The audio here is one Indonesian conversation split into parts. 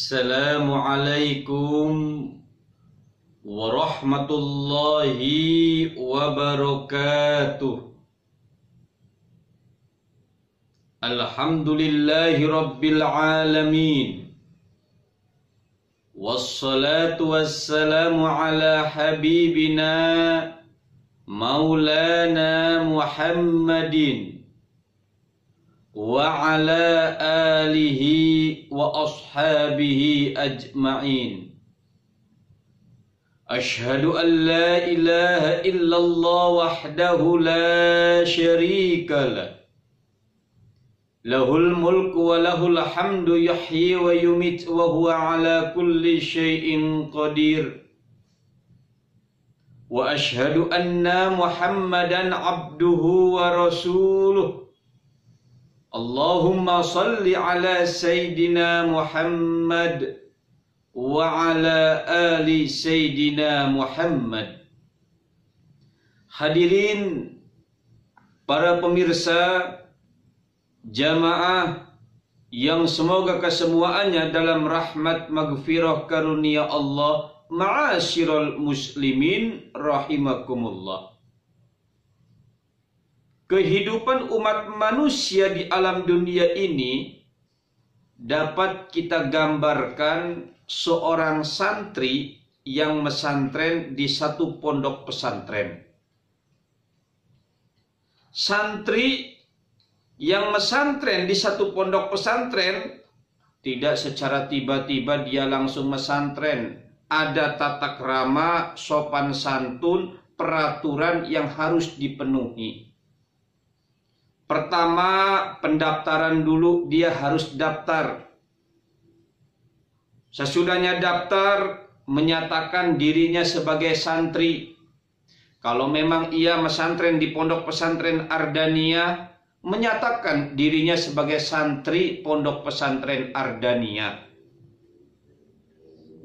Assalamualaikum warahmatullahi wabarakatuh. Alhamdulillahi rabbil alamin. Wassalatu wassalamu ala habibina maulana Muhammadin wa ala alihi wa ashabihi ajma'in. Ashhadu an la ilaha illallah wahdahu la syarika lah. Lahul mulku wa lahul hamdu yuhyi wa yumit wa huwa ala kulli syai'in qadir. Wa ashhadu anna Muhammadan abduhu wa rasuluh. Allahumma salli ala Sayyidina Muhammad wa ala ali Sayyidina Muhammad. Hadirin para pemirsa jamaah yang semoga kesemuanya dalam rahmat maghfirah karunia Allah, ma'asyiral muslimin rahimakumullah. Kehidupan umat manusia di alam dunia ini dapat kita gambarkan seorang santri yang mesantren di satu pondok pesantren. Santri yang mesantren di satu pondok pesantren tidak secara tiba-tiba dia langsung mesantren. Ada tata krama, sopan santun, peraturan yang harus dipenuhi. Pertama, pendaftaran dulu, dia harus daftar. Sesudahnya daftar, menyatakan dirinya sebagai santri. Kalau memang ia mesantren di pondok pesantren Ardania, menyatakan dirinya sebagai santri pondok pesantren Ardania.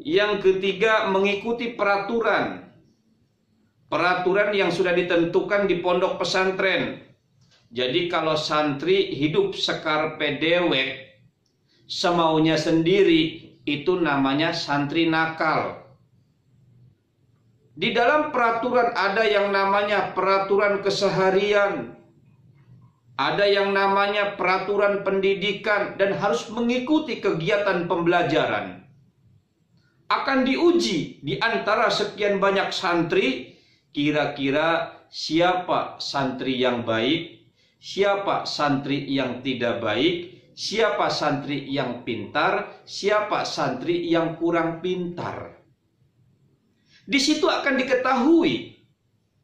Yang ketiga, mengikuti peraturan. Peraturan yang sudah ditentukan di pondok pesantren. Jadi kalau santri hidup sekarpe dewek, semaunya sendiri, itu namanya santri nakal. Di dalam peraturan ada yang namanya peraturan keseharian, ada yang namanya peraturan pendidikan, dan harus mengikuti kegiatan pembelajaran. Akan diuji di antara sekian banyak santri, kira-kira siapa santri yang baik, siapa santri yang tidak baik, siapa santri yang pintar, siapa santri yang kurang pintar. Di situ akan diketahui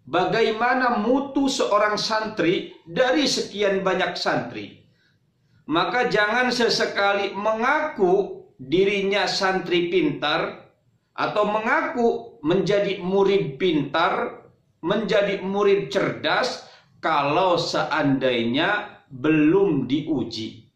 bagaimana mutu seorang santri dari sekian banyak santri. Maka jangan sesekali mengaku dirinya santri pintar atau mengaku menjadi murid pintar, menjadi murid cerdas, kalau seandainya belum diuji.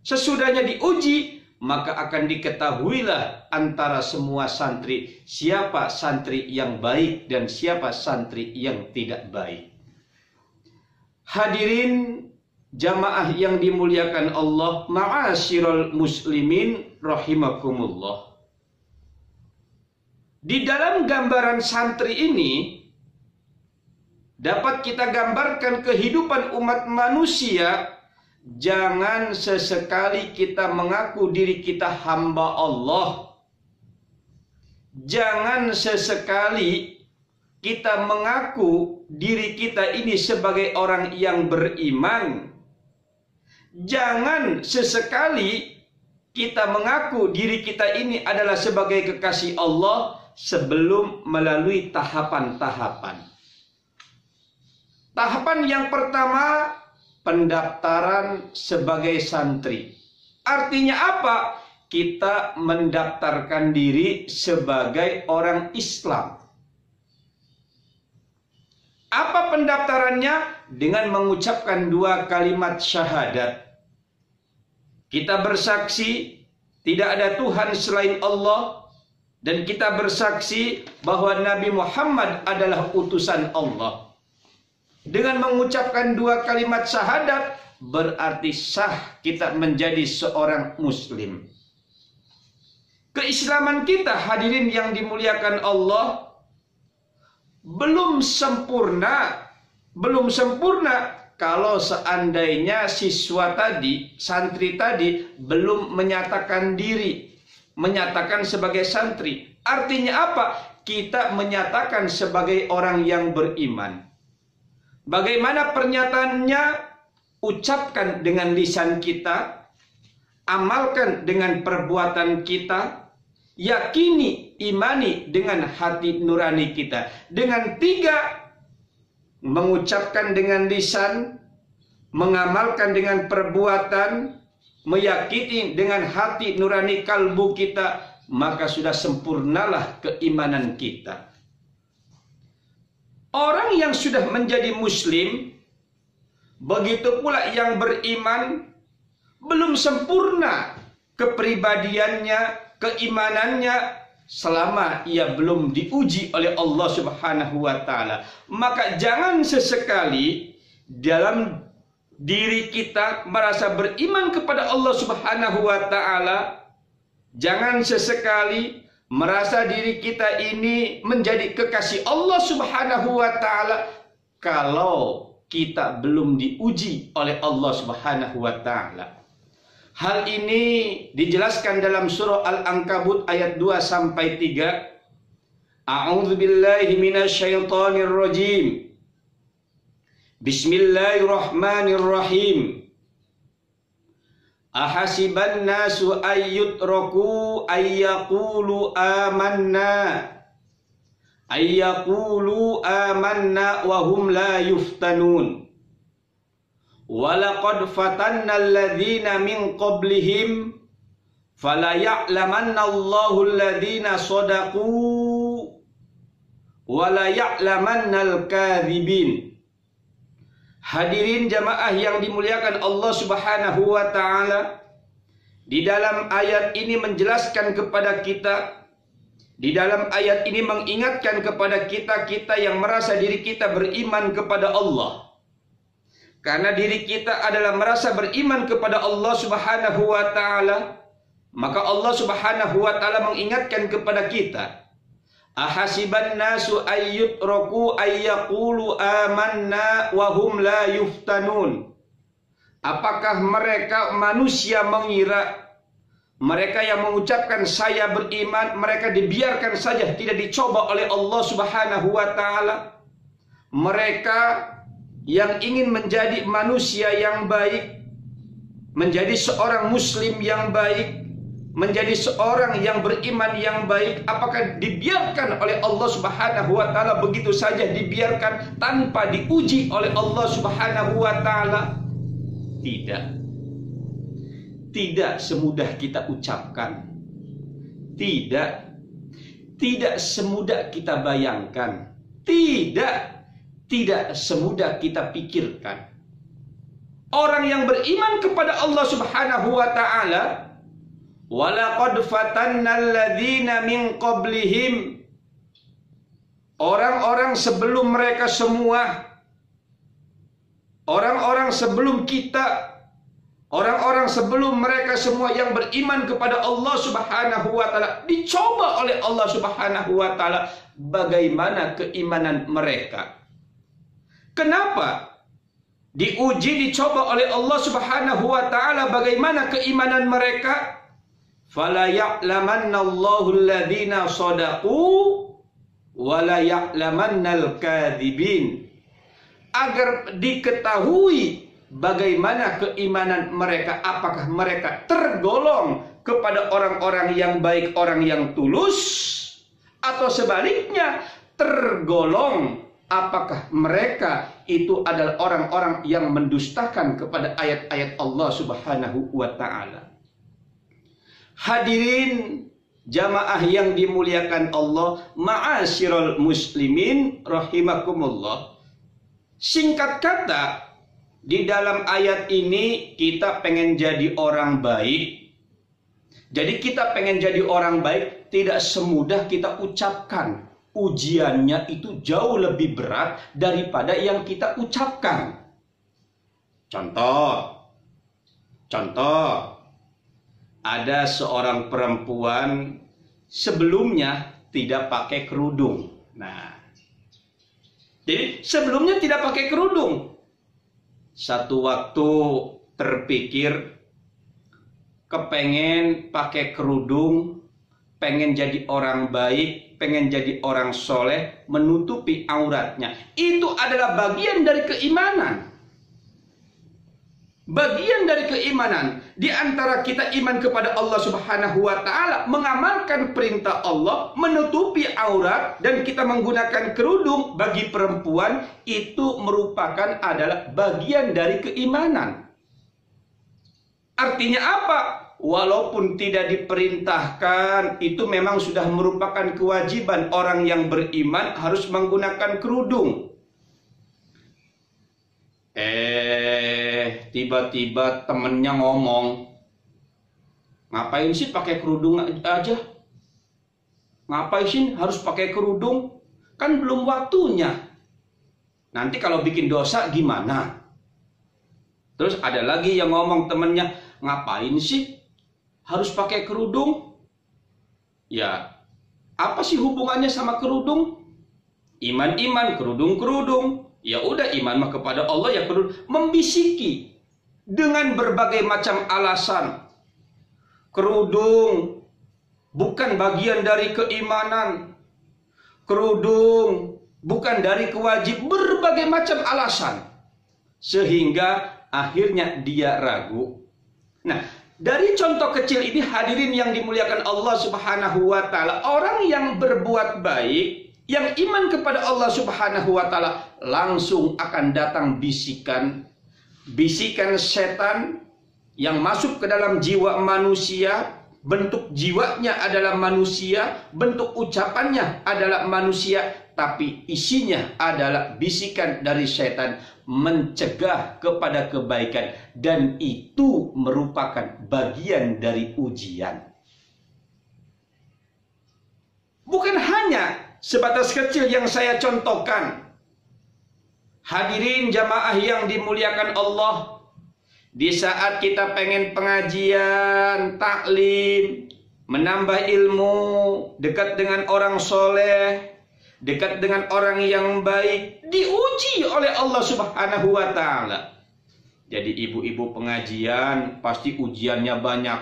Sesudahnya diuji, maka akan diketahuilah antara semua santri siapa santri yang baik dan siapa santri yang tidak baik. Hadirin jamaah yang dimuliakan Allah, ma'asyiral muslimin rahimakumullah. Di dalam gambaran santri ini dapat kita gambarkan kehidupan umat manusia. Jangan sesekali kita mengaku diri kita hamba Allah. Jangan sesekali kita mengaku diri kita ini sebagai orang yang beriman. Jangan sesekali kita mengaku diri kita ini adalah sebagai kekasih Allah sebelum melalui tahapan-tahapan. Tahapan yang pertama, pendaftaran sebagai santri. Artinya apa? Kita mendaftarkan diri sebagai orang Islam. Apa pendaftarannya? Dengan mengucapkan 2 kalimat syahadat. Kita bersaksi tidak ada Tuhan selain Allah, dan kita bersaksi bahwa Nabi Muhammad adalah utusan Allah. Dengan mengucapkan 2 kalimat syahadat, berarti sah kita menjadi seorang muslim. Keislaman kita, hadirin yang dimuliakan Allah, belum sempurna. Belum sempurna kalau seandainya siswa tadi, santri tadi belum menyatakan diri, menyatakan sebagai santri. Artinya apa? Kita menyatakan sebagai orang yang beriman. Bagaimana pernyataannya? Ucapkan dengan lisan kita, amalkan dengan perbuatan kita, yakini, imani dengan hati nurani kita. Dengan 3, mengucapkan dengan lisan, mengamalkan dengan perbuatan, meyakini dengan hati nurani kalbu kita, maka sudah sempurnalah keimanan kita. Orang yang sudah menjadi muslim, begitu pula yang beriman, belum sempurna kepribadiannya, keimanannya, selama ia belum diuji oleh Allah Subhanahu wa taala. Maka jangan sesekali dalam diri kita merasa beriman kepada Allah Subhanahu wa taala, jangan sesekali merasa diri kita ini menjadi kekasih Allah Subhanahu wa taala kalau kita belum diuji oleh Allah Subhanahu wa taala. Hal ini dijelaskan dalam surah Al-Ankabut ayat 2 sampai 3. A'udzu billahi minasyaitonir rajim. Bismillahirrahmanirrahim. Ahasiban nasu ayyutraku ayyaqulu amanna wa hum la yuftanun. Walaqad fatanna alladhina min qablihim fala ya'lamanna Allahu alladhina sadaqu wala ya'lamanna al-kadhibin. Hadirin jamaah yang dimuliakan Allah Subhanahu wa taala, di dalam ayat ini menjelaskan kepada kita, di dalam ayat ini mengingatkan kepada kita yang merasa diri kita beriman kepada Allah. Karena diri kita adalah merasa beriman kepada Allah Subhanahu wa taala, maka Allah Subhanahu wa taala mengingatkan kepada kita, ahasiban nasu ayyutraku ayyaqulu amanna wa hum la yuftanun. Apakah mereka manusia mengira, mereka yang mengucapkan saya beriman, mereka dibiarkan saja tidak dicoba oleh Allah Subhanahu wa taala? Mereka yang ingin menjadi manusia yang baik, menjadi seorang muslim yang baik, menjadi seorang yang beriman yang baik, apakah dibiarkan oleh Allah Subhanahu wa taala begitu saja, dibiarkan tanpa diuji oleh Allah Subhanahu wa taala? Tidak. Tidak semudah kita ucapkan. Tidak semudah kita bayangkan. Tidak semudah kita pikirkan. Orang yang beriman kepada Allah Subhanahu wa taala, walaqad fatannal ladzina min qablihim, orang-orang sebelum mereka semua, orang-orang sebelum kita, orang-orang sebelum mereka semua yang beriman kepada Allah Subhanahu wa taala, dicoba oleh Allah Subhanahu wa taala bagaimana keimanan mereka. Kenapa diuji, dicoba oleh Allah Subhanahu wa taala bagaimana keimanan mereka? Fala ya'lamanna Allahu alladhina shadaqu wa la ya'lamannal kadzibin. Agar diketahui bagaimana keimanan mereka, apakah mereka tergolong kepada orang-orang yang baik, orang yang tulus, atau sebaliknya tergolong apakah mereka itu adalah orang-orang yang mendustakan kepada ayat-ayat Allah Subhanahu wa taala. Hadirin jamaah yang dimuliakan Allah, ma'asyiral muslimin rahimakumullah. Singkat kata, di dalam ayat ini kita pengen jadi orang baik. Jadi kita pengen jadi orang baik tidak semudah kita ucapkan. Ujiannya itu jauh lebih berat daripada yang kita ucapkan. Contoh, ada seorang perempuan sebelumnya tidak pakai kerudung. Nah, jadi sebelumnya tidak pakai kerudung. Satu waktu terpikir kepengen pakai kerudung, pengen jadi orang baik, pengen jadi orang soleh, menutupi auratnya. Itu adalah bagian dari keimanan. Bagian dari keimanan. Di antara kita iman kepada Allah Subhanahu wa Ta'ala, mengamalkan perintah Allah, menutupi aurat, dan kita menggunakan kerudung bagi perempuan, itu merupakan adalah bagian dari keimanan. Artinya apa? Walaupun tidak diperintahkan, itu memang sudah merupakan kewajiban orang yang beriman harus menggunakan kerudung. Tiba-tiba temennya ngomong, ngapain sih pakai kerudung aja? Ngapain sih harus pakai kerudung? Kan belum waktunya. Nanti kalau bikin dosa gimana? Terus ada lagi yang ngomong temennya, ngapain sih harus pakai kerudung? Ya, apa sih hubungannya sama kerudung? Iman-iman, kerudung-kerudung. Ya udah, iman mah kepada Allah, ya kerudung. Membisiki dengan berbagai macam alasan. Kerudung bukan bagian dari keimanan. Kerudung bukan dari kewajib, berbagai macam alasan. Sehingga akhirnya dia ragu. Nah, dari contoh kecil ini hadirin yang dimuliakan Allah Subhanahu wa Ta'ala, orang yang berbuat baik, yang iman kepada Allah Subhanahu wa Ta'ala, langsung akan datang bisikan setan yang masuk ke dalam jiwa manusia. Bentuk jiwanya adalah manusia, bentuk ucapannya adalah manusia, tapi isinya adalah bisikan dari setan mencegah kepada kebaikan, dan itu merupakan bagian dari ujian. Bukan hanya sebatas kecil yang saya contohkan. Hadirin jamaah yang dimuliakan Allah, di saat kita pengen pengajian, taklim, menambah ilmu, dekat dengan orang soleh, dekat dengan orang yang baik, diuji oleh Allah Subhanahu wa Ta'ala. Jadi ibu-ibu pengajian pasti ujiannya banyak.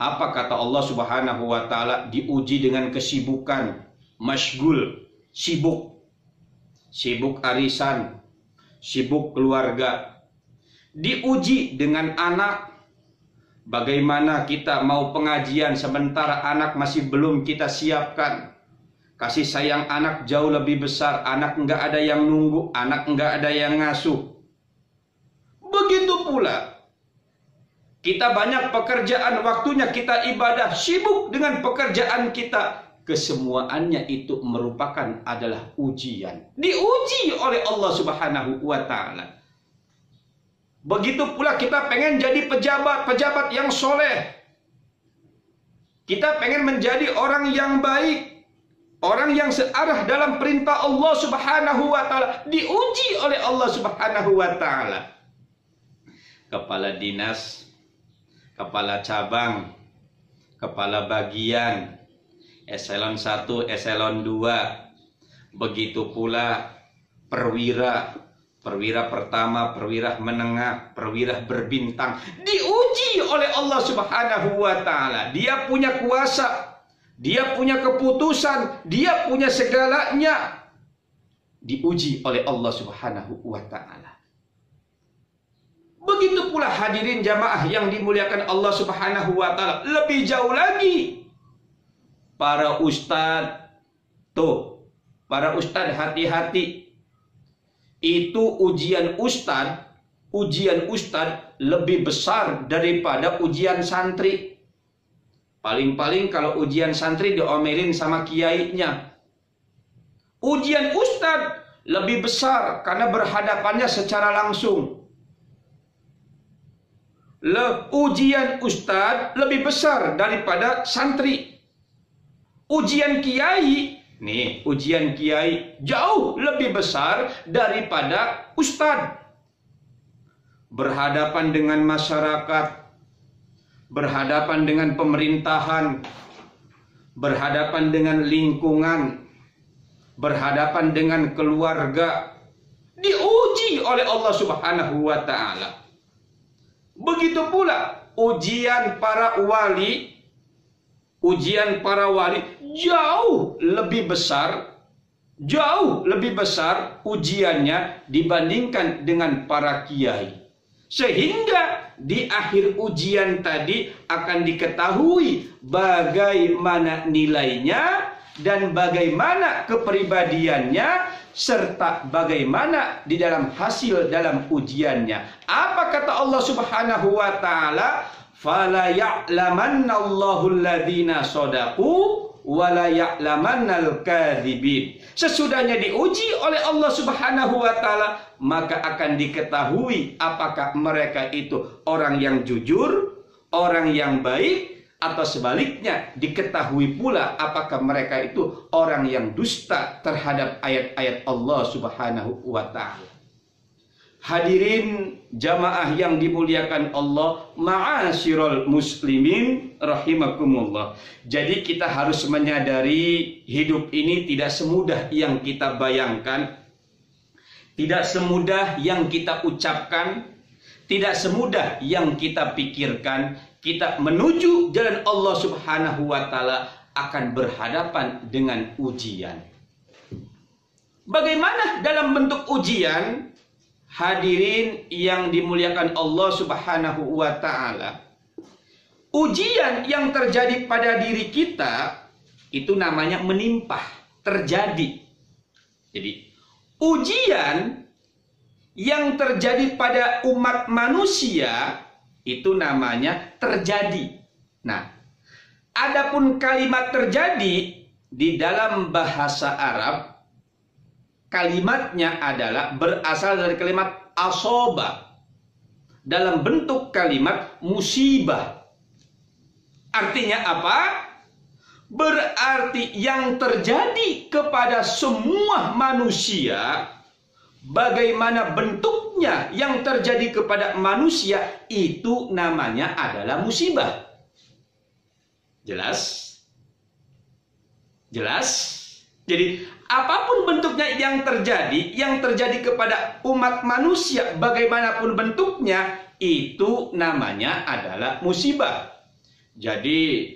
Apa kata Allah Subhanahu wa Ta'ala? Diuji dengan kesibukan, masyghul, sibuk arisan, sibuk keluarga. Diuji dengan anak. Bagaimana kita mau pengajian sementara anak masih belum kita siapkan. Kasih sayang anak jauh lebih besar. Anak enggak ada yang nunggu, anak enggak ada yang ngasuh. Begitu pula kita banyak pekerjaan, waktunya kita ibadah, sibuk dengan pekerjaan kita. Kesemuaannya itu merupakan adalah ujian. Diuji oleh Allah Subhanahu wa Ta'ala. Begitu pula kita pengen jadi pejabat yang soleh. Kita pengen menjadi orang yang baik, orang yang searah dalam perintah Allah Subhanahu wa Ta'ala. Diuji oleh Allah Subhanahu wa Ta'ala. Kepala dinas, kepala cabang, kepala bagian, eselon 1, eselon 2. Begitu pula perwira pertama, perwira menengah, perwira berbintang. Diuji oleh Allah Subhanahu wa Ta'ala. Dia punya kuasa, dia punya keputusan, dia punya segalanya. Diuji oleh Allah Subhanahu wa Ta'ala. Begitu pula hadirin jamaah yang dimuliakan Allah Subhanahu wa Ta'ala. Lebih jauh lagi, para ustadz, para ustadz hati-hati. Itu ujian ustadz lebih besar daripada ujian santri. Paling-paling kalau ujian santri diomelin sama kiainya. Ujian ustadz lebih besar karena berhadapannya secara langsung. Ujian ustadz lebih besar daripada santri. Ujian kiai, nih, ujian kiai jauh lebih besar daripada ustadz. Berhadapan dengan masyarakat, berhadapan dengan pemerintahan, berhadapan dengan lingkungan, berhadapan dengan keluarga, diuji oleh Allah Subhanahu wa taala. Begitu pula ujian para wali, jauh lebih besar ujiannya dibandingkan dengan para kiai. Sehingga di akhir ujian tadi akan diketahui bagaimana nilainya dan bagaimana kepribadiannya, serta bagaimana di dalam hasil dalam ujiannya. Apa kata Allah Subhanahu wa taala? Fala ya'lamannallahu alladhina shadaqu wa la ya'lamannal kadzibin. Sesudahnya diuji oleh Allah Subhanahu wa taala, maka akan diketahui apakah mereka itu orang yang jujur, orang yang baik, atau sebaliknya diketahui pula apakah mereka itu orang yang dusta terhadap ayat-ayat Allah Subhanahu wa taala. Hadirin jamaah yang dimuliakan Allah, ma'asyiral muslimin rahimakumullah. Jadi kita harus menyadari hidup ini tidak semudah yang kita bayangkan, tidak semudah yang kita ucapkan, tidak semudah yang kita pikirkan. Kita menuju jalan Allah Subhanahu wa taala akan berhadapan dengan ujian. Bagaimana dalam bentuk ujian? Hadirin yang dimuliakan Allah Subhanahu wa taala. Ujian yang terjadi pada diri kita itu namanya menimpa, terjadi. Jadi, ujian yang terjadi pada umat manusia itu namanya terjadi. Nah, adapun kalimat terjadi di dalam bahasa Arab, kalimatnya adalah berasal dari kalimat asoba dalam bentuk kalimat musibah. Artinya apa? Berarti yang terjadi kepada semua manusia, bagaimana bentuknya yang terjadi kepada manusia, itu namanya adalah musibah. Jelas? Jelas? Jadi apapun bentuknya yang terjadi kepada umat manusia, bagaimanapun bentuknya, itu namanya adalah musibah. Jadi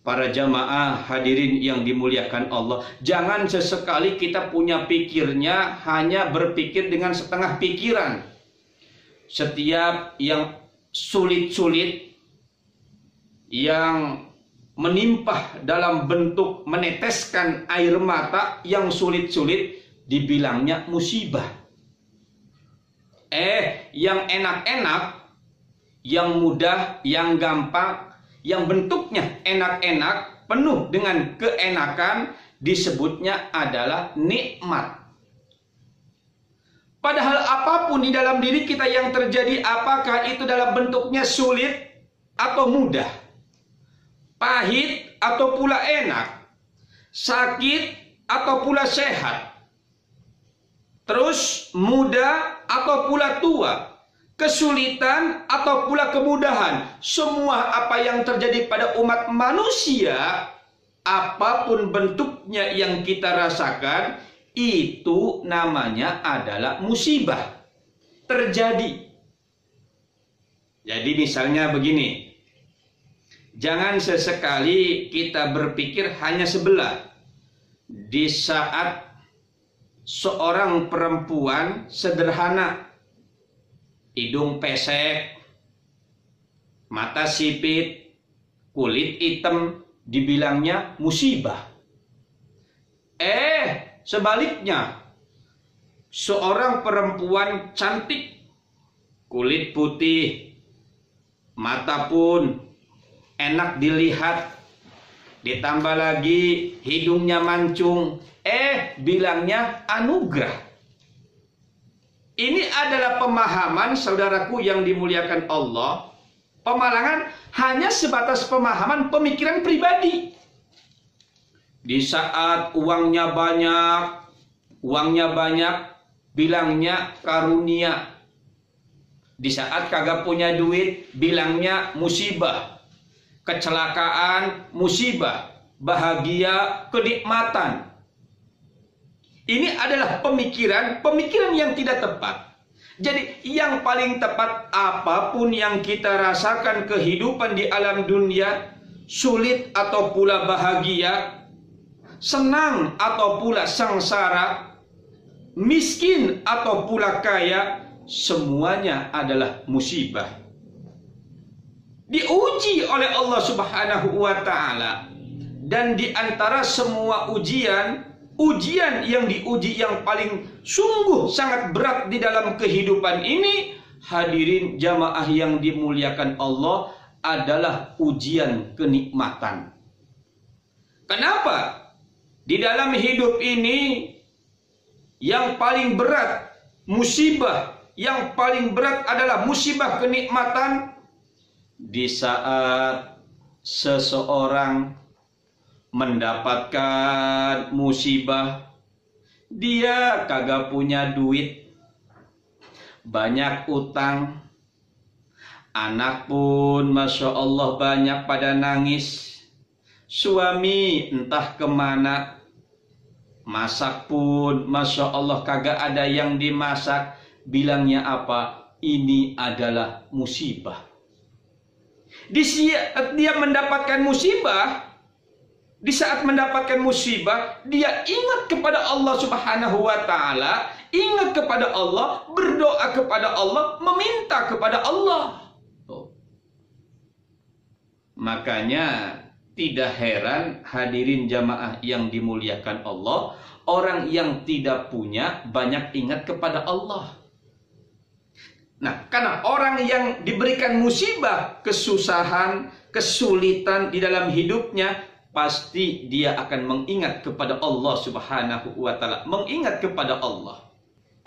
para jamaah hadirin yang dimuliakan Allah, jangan sesekali kita punya pikirnya hanya berpikir dengan setengah pikiran. Setiap yang sulit-sulit, yang menimpa dalam bentuk meneteskan air mata, yang sulit-sulit dibilangnya musibah. Yang enak-enak, yang mudah, yang gampang, yang bentuknya enak-enak, penuh dengan keenakan, disebutnya adalah nikmat. Padahal apapun di dalam diri kita yang terjadi, apakah itu dalam bentuknya sulit atau mudah, pahit atau pula enak, sakit atau pula sehat, terus muda atau pula tua, kesulitan atau pula kemudahan, semua apa yang terjadi pada umat manusia, apapun bentuknya yang kita rasakan, itu namanya adalah musibah terjadi. Jadi misalnya begini, jangan sesekali kita berpikir hanya sebelah. Di saat seorang perempuan sederhana, hidung pesek, mata sipit, kulit hitam, dibilangnya musibah. Sebaliknya, seorang perempuan cantik, kulit putih, mata pun enak dilihat, ditambah lagi hidungnya mancung, bilangnya anugerah. Ini adalah pemahaman saudaraku yang dimuliakan Allah. Pemalangan hanya sebatas pemahaman pemikiran pribadi. Di saat uangnya banyak, bilangnya karunia. Di saat kagak punya duit, bilangnya musibah. Kecelakaan, musibah. bahagia, kenikmatan. Ini adalah pemikiran yang tidak tepat. Jadi yang paling tepat, apapun yang kita rasakan kehidupan di alam dunia, sulit atau pula bahagia, senang atau pula sengsara, miskin atau pula kaya, semuanya adalah musibah. Diuji oleh Allah Subhanahu wa Ta'ala. Dan di antara semua ujian yang diuji yang paling sungguh sangat berat di dalam kehidupan ini, hadirin jamaah yang dimuliakan Allah, adalah ujian kenikmatan. Kenapa? Di dalam hidup ini yang paling berat, musibah yang paling berat adalah musibah kenikmatan. Di saat seseorang mendapatkan musibah, dia kagak punya duit, banyak utang, anak pun Masya Allah banyak pada nangis, suami entah kemana, masak pun Masya Allah kagak ada yang dimasak. Bilangnya apa? Ini adalah musibah. Di saat dia mendapatkan musibah, di saat mendapatkan musibah, dia ingat kepada Allah Subhanahu wa Ta'ala, ingat kepada Allah, berdoa kepada Allah, meminta kepada Allah. Makanya tidak heran hadirin jamaah yang dimuliakan Allah, orang yang tidak punya banyak ingat kepada Allah. Nah, karena orang yang diberikan musibah, kesusahan, kesulitan di dalam hidupnya, pasti dia akan mengingat kepada Allah Subhanahu wa Ta'ala, mengingat kepada Allah.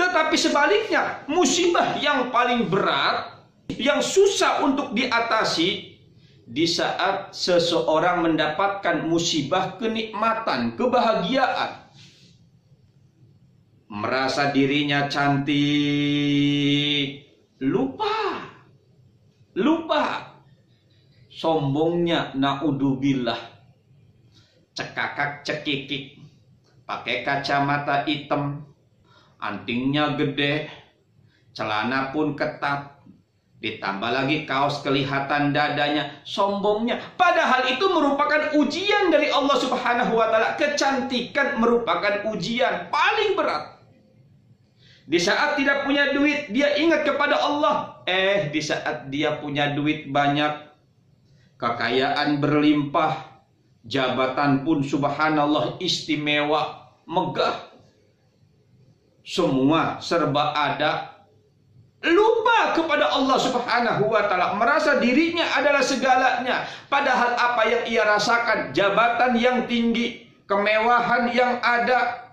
Tetapi sebaliknya, musibah yang paling berat, yang susah untuk diatasi, di saat seseorang mendapatkan musibah kenikmatan, kebahagiaan, merasa dirinya cantik, lupa sombongnya, naudzubillah, cekakak cekikik, pakai kacamata hitam, antingnya gede, celana pun ketat, ditambah lagi kaos kelihatan dadanya, sombongnya. Padahal itu merupakan ujian dari Allah Subhanahu wa Ta'ala. Kecantikan merupakan ujian paling berat. Di saat tidak punya duit, dia ingat kepada Allah. Di saat dia punya duit banyak, kekayaan berlimpah, jabatan pun subhanallah istimewa, megah, semua serba ada, lupa kepada Allah Subhanahu wa Ta'ala, merasa dirinya adalah segalanya. Padahal apa yang ia rasakan, jabatan yang tinggi, kemewahan yang ada,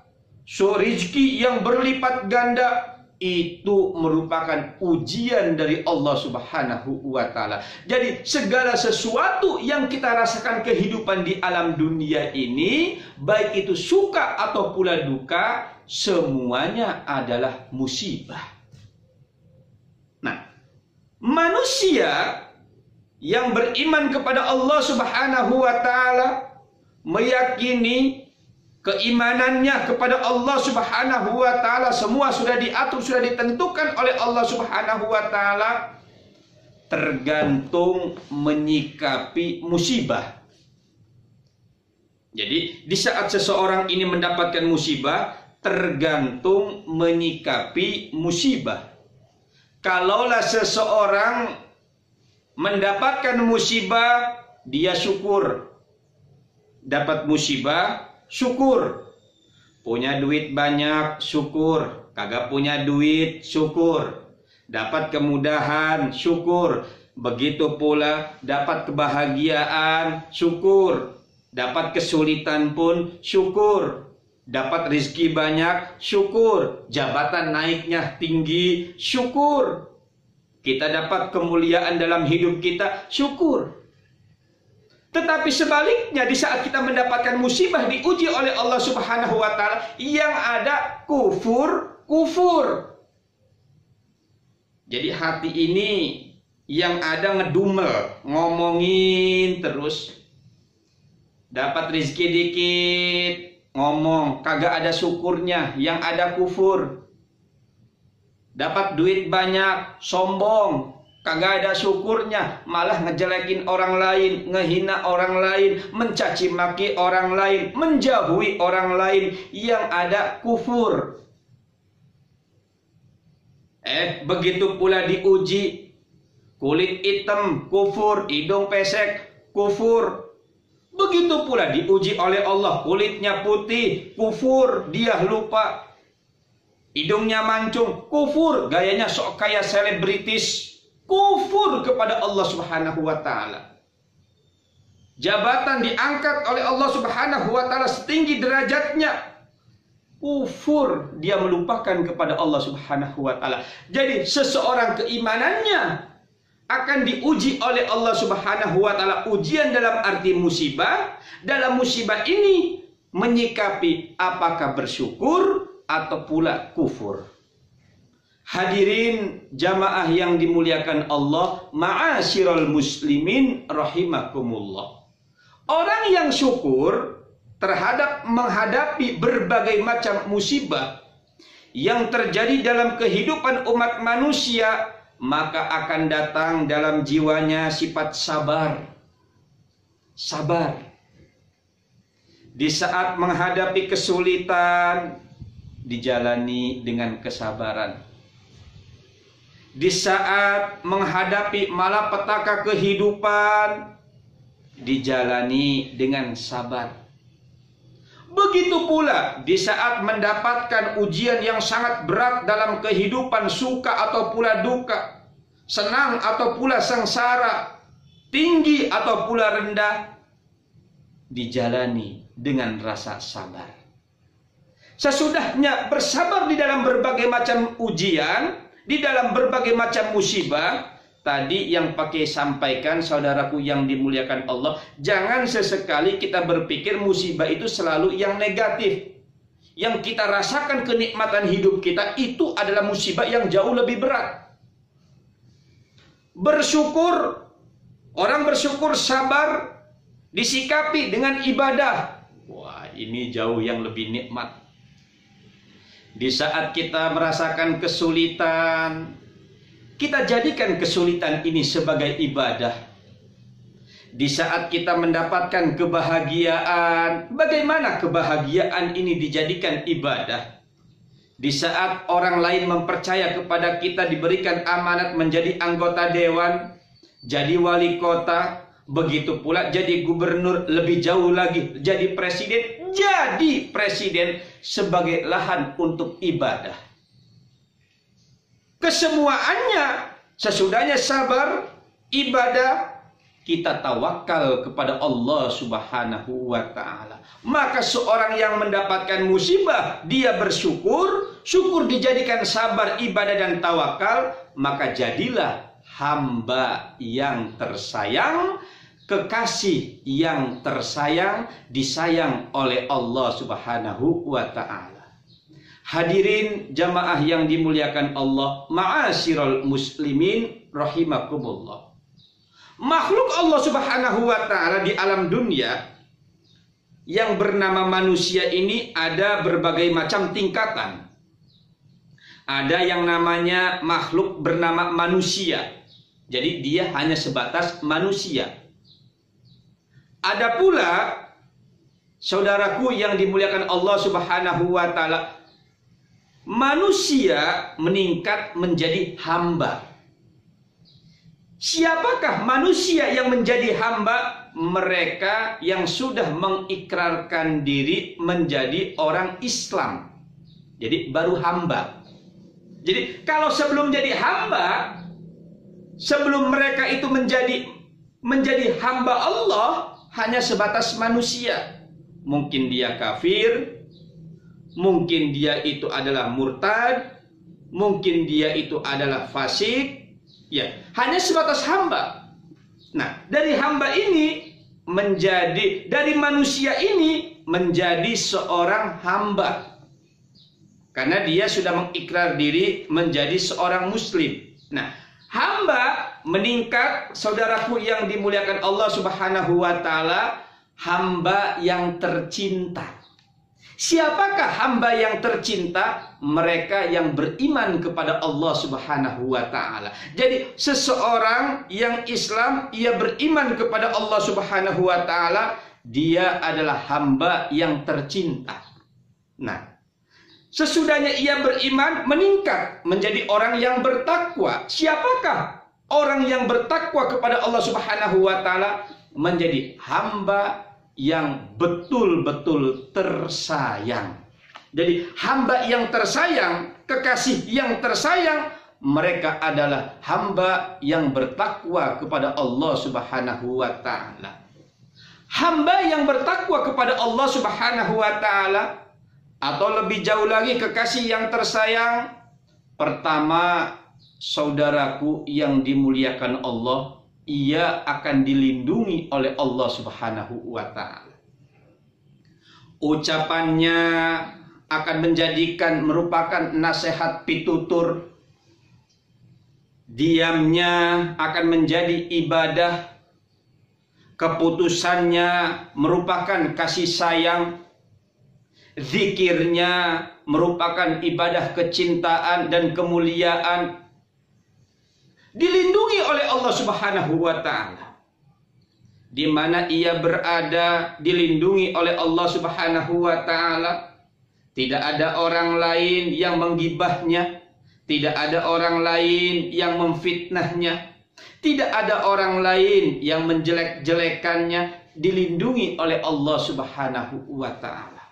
rezeki yang berlipat ganda, itu merupakan ujian dari Allah Subhanahu wa Ta'ala. Jadi segala sesuatu yang kita rasakan kehidupan di alam dunia ini, baik itu suka atau pula duka, semuanya adalah musibah. Nah, manusia yang beriman kepada Allah Subhanahu wa Ta'ala, meyakini keimanannya kepada Allah Subhanahu wa Ta'ala semua sudah diatur, sudah ditentukan oleh Allah Subhanahu wa Ta'ala, tergantung menyikapi musibah. Jadi di saat seseorang ini mendapatkan musibah, tergantung menyikapi musibah. Kalaulah seseorang mendapatkan musibah, dia syukur. Dapat musibah, syukur. Punya duit banyak, syukur. Kagak punya duit, syukur. Dapat kemudahan, syukur. Begitu pula dapat kebahagiaan, syukur. Dapat kesulitan pun, syukur. Dapat rezeki banyak, syukur. Jabatan naiknya tinggi, syukur. Kita dapat kemuliaan dalam hidup kita, syukur. Tetapi sebaliknya, di saat kita mendapatkan musibah, diuji oleh Allah Subhanahu wa Ta'ala, yang ada kufur. Jadi hati ini yang ada ngedumel, ngomongin terus. Dapat rezeki dikit, ngomong kagak ada syukurnya, yang ada kufur. Dapat duit banyak, sombong, kagak ada syukurnya, malah ngejelekin orang lain, ngehina orang lain, mencaci maki orang lain, menjauhi orang lain, yang ada kufur. Begitu pula diuji, kulit hitam, kufur, hidung pesek, kufur. Begitu pula diuji oleh Allah, kulitnya putih, kufur, dia lupa. Hidungnya mancung, kufur, gayanya sok kayak selebritis, kufur kepada Allah Subhanahu wa taala. Jabatan diangkat oleh Allah Subhanahu wa taala setinggi derajatnya, kufur, dia melupakan kepada Allah Subhanahu wa taala. Jadi seseorang keimanannya akan diuji oleh Allah Subhanahu wa taala, ujian dalam arti musibah. Dalam musibah ini menyikapi apakah bersyukur atau pula kufur. Hadirin jamaah yang dimuliakan Allah, ma'asyiral muslimin rahimakumullah. Orang yang syukur terhadap menghadapi berbagai macam musibah yang terjadi dalam kehidupan umat manusia, maka akan datang dalam jiwanya sifat sabar. Sabar. Di saat menghadapi kesulitan, dijalani dengan kesabaran. Di saat menghadapi malapetaka kehidupan, dijalani dengan sabar. Begitu pula di saat mendapatkan ujian yang sangat berat dalam kehidupan, suka atau pula duka, senang atau pula sengsara, tinggi atau pula rendah, dijalani dengan rasa sabar. Sesudahnya bersabar di dalam berbagai macam ujian, di dalam berbagai macam musibah, tadi yang pakai sampaikan saudaraku yang dimuliakan Allah, jangan sesekali kita berpikir musibah itu selalu yang negatif. Yang kita rasakan kenikmatan hidup kita itu adalah musibah yang jauh lebih berat. Bersyukur, orang bersyukur sabar, disikapi dengan ibadah. Wah, ini jauh yang lebih nikmat. Di saat kita merasakan kesulitan, kita jadikan kesulitan ini sebagai ibadah. Di saat kita mendapatkan kebahagiaan, bagaimana kebahagiaan ini dijadikan ibadah? Di saat orang lain mempercaya kepada kita, diberikan amanat menjadi anggota dewan, jadi wali kota, begitu pula jadi gubernur, lebih jauh lagi jadi presiden sebagai lahan untuk ibadah. Kesemuaannya sesudahnya sabar, ibadah, kita tawakal kepada Allah Subhanahu wa taala. Maka seorang yang mendapatkan musibah, dia bersyukur, syukur dijadikan sabar, ibadah dan tawakal, maka jadilah hamba yang tersayang, kekasih yang tersayang, disayang oleh Allah Subhanahu wa taala. Hadirin jamaah yang dimuliakan Allah, ma'asyiral muslimin rahimakumullah. Makhluk Allah Subhanahu wa taala di alam dunia yang bernama manusia ini ada berbagai macam tingkatan. Ada yang namanya makhluk bernama manusia. Jadi dia hanya sebatas manusia. Ada pula saudaraku yang dimuliakan Allah Subhanahu wa taala, manusia meningkat menjadi hamba. Siapakah manusia yang menjadi hamba? Mereka yang sudah mengikrarkan diri menjadi orang Islam. Jadi baru hamba. Jadi kalau sebelum jadi hamba, sebelum mereka itu menjadi hamba Allah, hanya sebatas manusia. Mungkin dia kafir, mungkin dia itu adalah murtad, mungkin dia itu adalah fasik, ya, hanya sebatas hamba. Nah, dari hamba ini dari manusia ini menjadi seorang hamba. Karena dia sudah mengikrar diri menjadi seorang muslim. Nah, hamba meningkat, saudaraku yang dimuliakan Allah Subhanahu wa taala, hamba yang tercinta. Siapakah hamba yang tercinta? Mereka yang beriman kepada Allah Subhanahu wa ta'ala. Jadi seseorang yang Islam, ia beriman kepada Allah Subhanahu wa ta'ala, dia adalah hamba yang tercinta. Nah, sesudahnya ia beriman, meningkat menjadi orang yang bertakwa. Siapakah orang yang bertakwa kepada Allah Subhanahu wa ta'ala? Menjadi hamba yang betul-betul tersayang. Jadi hamba yang tersayang, kekasih yang tersayang, mereka adalah hamba yang bertakwa kepada Allah Subhanahu wa ta'ala. Hamba yang bertakwa kepada Allah Subhanahu wa ta'ala, atau lebih jauh lagi kekasih yang tersayang, pertama, saudaraku yang dimuliakan Allah, ia akan dilindungi oleh Allah Subhanahu wa ta'ala. Ucapannya akan merupakan nasihat pitutur. Diamnya akan menjadi ibadah. Keputusannya merupakan kasih sayang. Zikirnya merupakan ibadah kecintaan dan kemuliaan. Dilindungi oleh Allah Subhanahu wa ta'ala. Di mana ia berada, dilindungi oleh Allah Subhanahu wa ta'ala. Tidak ada orang lain yang menggibahnya, tidak ada orang lain yang memfitnahnya, tidak ada orang lain yang menjelek-jelekannya. Dilindungi oleh Allah Subhanahu wa ta'ala.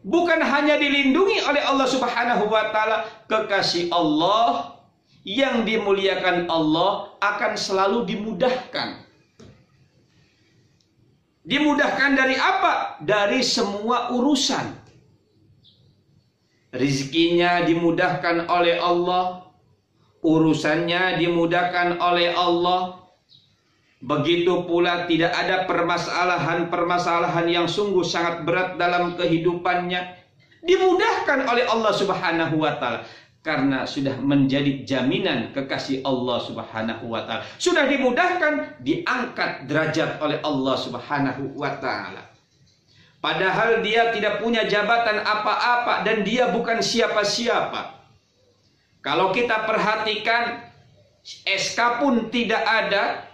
Bukan hanya dilindungi oleh Allah Subhanahu wa ta'ala, kekasih Allah yang dimuliakan Allah akan selalu dimudahkan. Dimudahkan dari apa? Dari semua urusan. Rizkinya dimudahkan oleh Allah, urusannya dimudahkan oleh Allah. Begitu pula tidak ada permasalahan-permasalahan yang sungguh sangat berat dalam kehidupannya, dimudahkan oleh Allah Subhanahu wa ta'ala. Karena sudah menjadi jaminan kekasih Allah Subhanahu wa ta'ala. Sudah dimudahkan, diangkat derajat oleh Allah Subhanahu wa ta'ala. Padahal dia tidak punya jabatan apa-apa dan dia bukan siapa-siapa. Kalau kita perhatikan, SK pun tidak ada,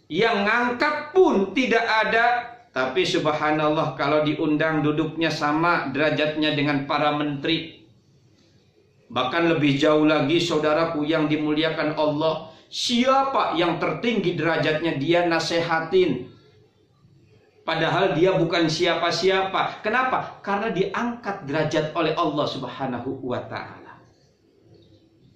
yang ngangkat pun tidak ada. Tapi subhanallah, kalau diundang duduknya sama derajatnya dengan para menteri. Bahkan lebih jauh lagi, saudaraku yang dimuliakan Allah, siapa yang tertinggi derajatnya dia nasehatin. Padahal dia bukan siapa-siapa. Kenapa? Karena diangkat derajat oleh Allah Subhanahu wa ta'ala.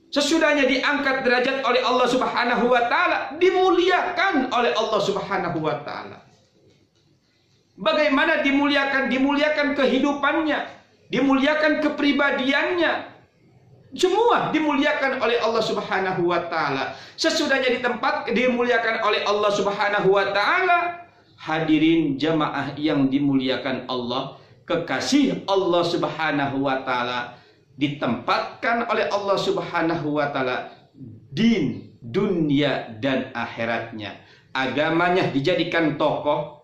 Sesudahnya diangkat derajat oleh Allah Subhanahu wa ta'ala, dimuliakan oleh Allah Subhanahu wa ta'ala. Bagaimana dimuliakan? Dimuliakan kehidupannya, dimuliakan kepribadiannya. Semua dimuliakan oleh Allah Subhanahu wa ta'ala. Sesudahnya dimuliakan oleh Allah Subhanahu wa ta'ala, hadirin jamaah yang dimuliakan Allah, kekasih Allah Subhanahu wa ta'ala, ditempatkan oleh Allah Subhanahu wa ta'ala din, dunia dan akhiratnya. Agamanya dijadikan tokoh,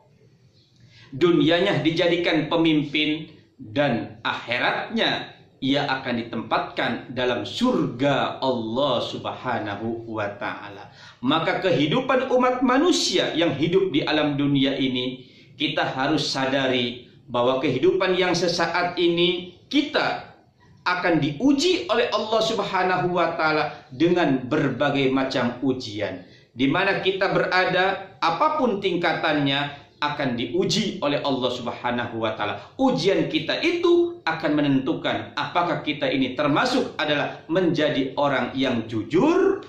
dunianya dijadikan pemimpin, dan akhiratnya ia akan ditempatkan dalam surga Allah Subhanahu wa ta'ala. Maka kehidupan umat manusia yang hidup di alam dunia ini, kita harus sadari bahwa kehidupan yang sesaat ini kita akan diuji oleh Allah Subhanahu wa ta'ala dengan berbagai macam ujian. Di mana kita berada, apapun tingkatannya, akan diuji oleh Allah Subhanahu wa ta'ala. Ujian kita itu akan menentukan apakah kita ini termasuk adalah menjadi orang yang jujur,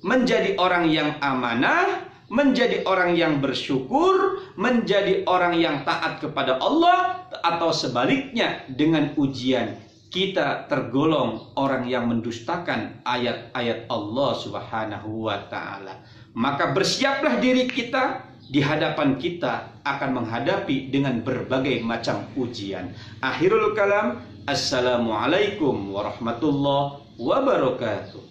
menjadi orang yang amanah, menjadi orang yang bersyukur, menjadi orang yang taat kepada Allah, atau sebaliknya dengan ujian kita tergolong orang yang mendustakan ayat-ayat Allah Subhanahu wa ta'ala. Maka bersiaplah diri kita. Di hadapan kita akan menghadapi dengan berbagai macam ujian. Akhirul kalam, assalamualaikum warahmatullahi wabarakatuh.